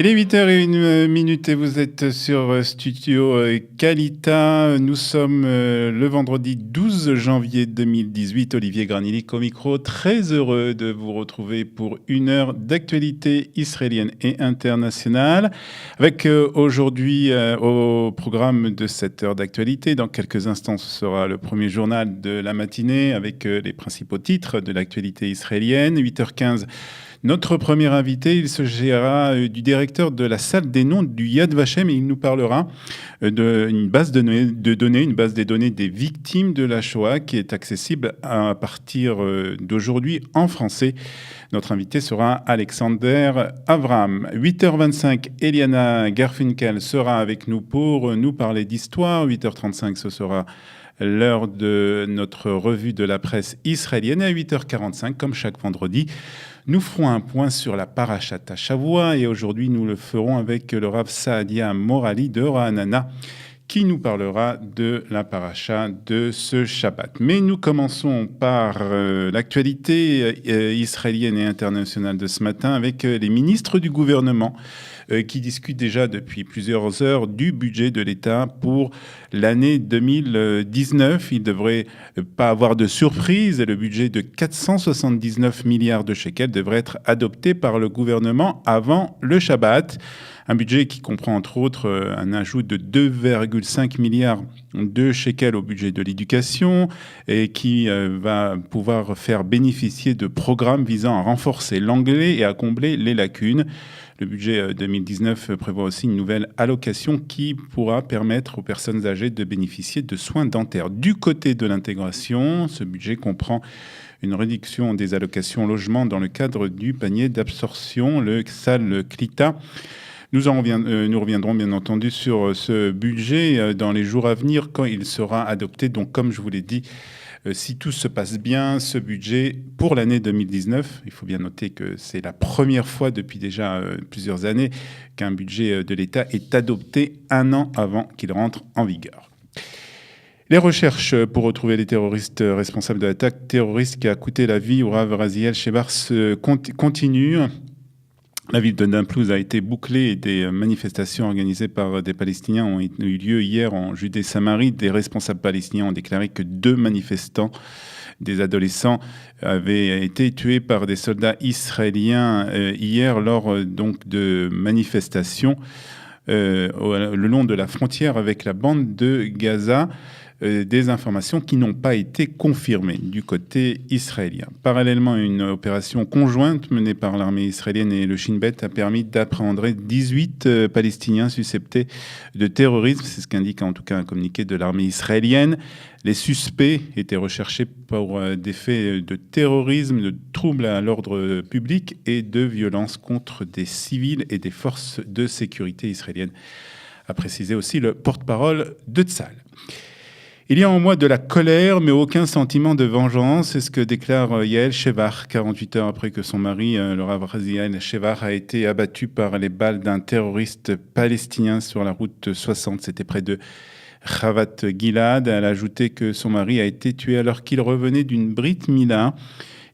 Il est 8h01 et vous êtes sur Studio Kalita. Nous sommes le vendredi 12 janvier 2018. Olivier Granilic au micro. Très heureux de vous retrouver pour une heure d'actualité israélienne et internationale. Avec aujourd'hui au programme de cette heure d'actualité, dans quelques instants, ce sera le premier journal de la matinée avec les principaux titres de l'actualité israélienne. 8h15. Notre premier invité, il s'agira du directeur de la salle des noms du Yad Vashem et il nous parlera d'une base de données, une base des données des victimes de la Shoah qui est accessible à partir d'aujourd'hui en français. Notre invité sera Alexander Avraham. 8h25, Eliana Garfinkel sera avec nous pour nous parler d'histoire. 8h35, ce sera l'heure de notre revue de la presse israélienne. Et à 8h45, comme chaque vendredi, nous ferons un point sur la Parashat Shavua et aujourd'hui nous le ferons avec le Rav Saadia Morali de Ra'anana qui nous parlera de la paracha de ce Shabbat. Mais nous commençons par l'actualité israélienne et internationale de ce matin avec les ministres du gouvernement qui discutent déjà depuis plusieurs heures du budget de l'État pour l'année 2019. Il ne devrait pas avoir de surprise et le budget de 479 milliards de shekels devrait être adopté par le gouvernement avant le Shabbat. Un budget qui comprend entre autres un ajout de 2,5 milliards de shekels au budget de l'éducation et qui va pouvoir faire bénéficier de programmes visant à renforcer l'anglais et à combler les lacunes. Le budget 2019 prévoit aussi une nouvelle allocation qui pourra permettre aux personnes âgées de bénéficier de soins dentaires. Du côté de l'intégration, ce budget comprend une réduction des allocations logement dans le cadre du panier d'absorption, le Ksal Klita. Nous reviendrons bien entendu sur ce budget dans les jours à venir quand il sera adopté. Donc comme je vous l'ai dit, si tout se passe bien, ce budget pour l'année 2019, il faut bien noter que c'est la première fois depuis déjà plusieurs années qu'un budget de l'État est adopté un an avant qu'il rentre en vigueur. Les recherches pour retrouver les terroristes responsables de l'attaque terroriste qui a coûté la vie au Rav Raziel Shevar continuent. La ville de Naplouse a été bouclée et des manifestations organisées par des Palestiniens ont eu lieu hier en Judée-Samarie. Des responsables palestiniens ont déclaré que 2 manifestants, des adolescents, avaient été tués par des soldats israéliens hier lors donc de manifestations le long de la frontière avec la bande de Gaza. Des informations qui n'ont pas été confirmées du côté israélien. Parallèlement, une opération conjointe menée par l'armée israélienne et le Shin Bet a permis d'appréhender 18 Palestiniens suspectés de terrorisme. C'est ce qu'indique en tout cas un communiqué de l'armée israélienne. Les suspects étaient recherchés pour des faits de terrorisme, de troubles à l'ordre public et de violences contre des civils et des forces de sécurité israéliennes, a précisé aussi le porte-parole de Tzahal. Il y a en moi de la colère, mais aucun sentiment de vengeance. C'est ce que déclare Yael Shevar, 48 heures après que son mari, le Rav Raziel Shevar, a été abattu par les balles d'un terroriste palestinien sur la route 60. C'était près de Chavat Gilad. Elle a ajouté que son mari a été tué alors qu'il revenait d'une Brit Mila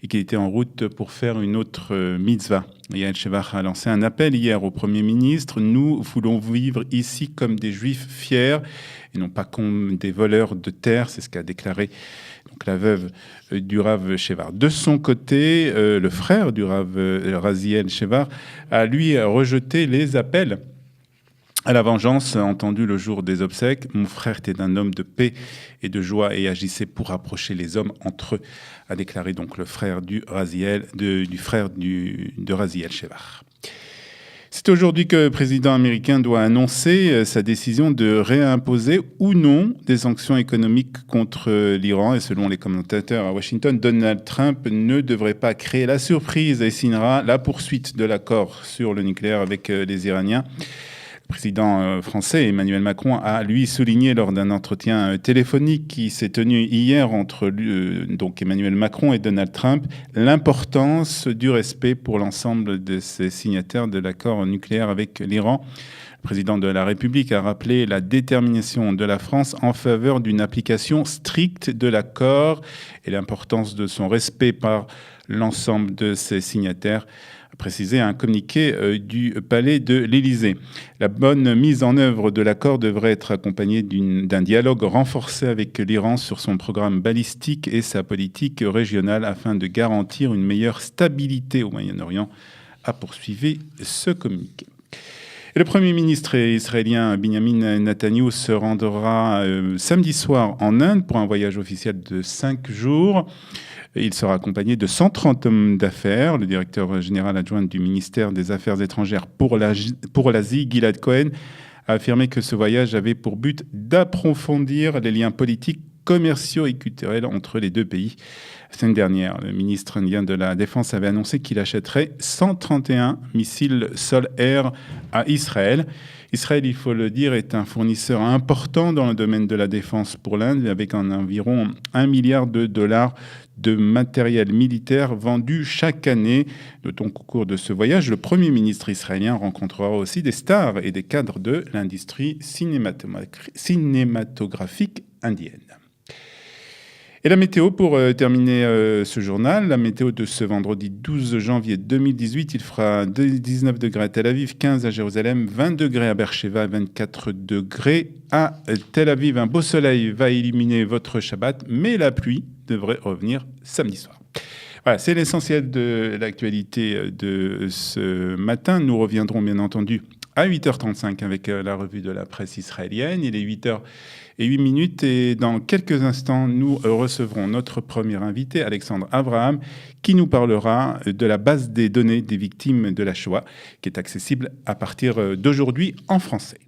et qu'il était en route pour faire une autre mitzvah. Yael Shevar a lancé un appel hier au Premier ministre. Nous voulons vivre ici comme des Juifs fiers et non pas comme des voleurs de terre. C'est ce qu'a déclaré donc, la veuve du Rav Shevar. De son côté, le frère du Rav Raziel Shevar a lui rejeté les appels à la vengeance entendue le jour des obsèques. Mon frère était un homme de paix et de joie et agissait pour rapprocher les hommes entre eux, a déclaré donc le frère du Raziel, de Raziel Shevar. C'est aujourd'hui que le président américain doit annoncer sa décision de réimposer ou non des sanctions économiques contre l'Iran. Et selon les commentateurs à Washington, Donald Trump ne devrait pas créer la surprise et signera la poursuite de l'accord sur le nucléaire avec les Iraniens. Le président français Emmanuel Macron a, lui, souligné lors d'un entretien téléphonique qui s'est tenu hier entre donc Emmanuel Macron et Donald Trump, l'importance du respect pour l'ensemble de ces signataires de l'accord nucléaire avec l'Iran. Le président de la République a rappelé la détermination de la France en faveur d'une application stricte de l'accord et l'importance de son respect par l'ensemble de ses signataires, a précisé un communiqué du palais de l'Élysée. La bonne mise en œuvre de l'accord devrait être accompagnée d'un dialogue renforcé avec l'Iran sur son programme balistique et sa politique régionale afin de garantir une meilleure stabilité au Moyen-Orient, a poursuivi ce communiqué. Et le Premier ministre israélien Benjamin Netanyahu se rendra samedi soir en Inde pour un voyage officiel de 5 jours. Il sera accompagné de 130 hommes d'affaires. Le directeur général adjoint du ministère des Affaires étrangères pour l'Asie, Gilad Cohen, a affirmé que ce voyage avait pour but d'approfondir les liens politiques, commerciaux et culturels entre les deux pays. La semaine dernière, le ministre indien de la Défense avait annoncé qu'il achèterait 131 missiles sol-air à Israël. Israël, il faut le dire, est un fournisseur important dans le domaine de la défense pour l'Inde, avec environ 1 milliard de dollars de matériel militaire vendu chaque année. Notons qu'au cours de ce voyage, le Premier ministre israélien rencontrera aussi des stars et des cadres de l'industrie cinématographique indienne. Et la météo, pour terminer ce journal, la météo de ce vendredi 12 janvier 2018, il fera 19 degrés à Tel Aviv, 15 à Jérusalem, 20 degrés à Beersheva, 24 degrés à Tel Aviv. Un beau soleil va illuminer votre Shabbat, mais la pluie devrait revenir samedi soir. Voilà, c'est l'essentiel de l'actualité de ce matin. Nous reviendrons bien entendu à 8h35 avec la revue de la presse israélienne. Il est 8h08 et dans quelques instants, nous recevrons notre premier invité, Alexandre Abraham, qui nous parlera de la base des données des victimes de la Shoah, qui est accessible à partir d'aujourd'hui en français.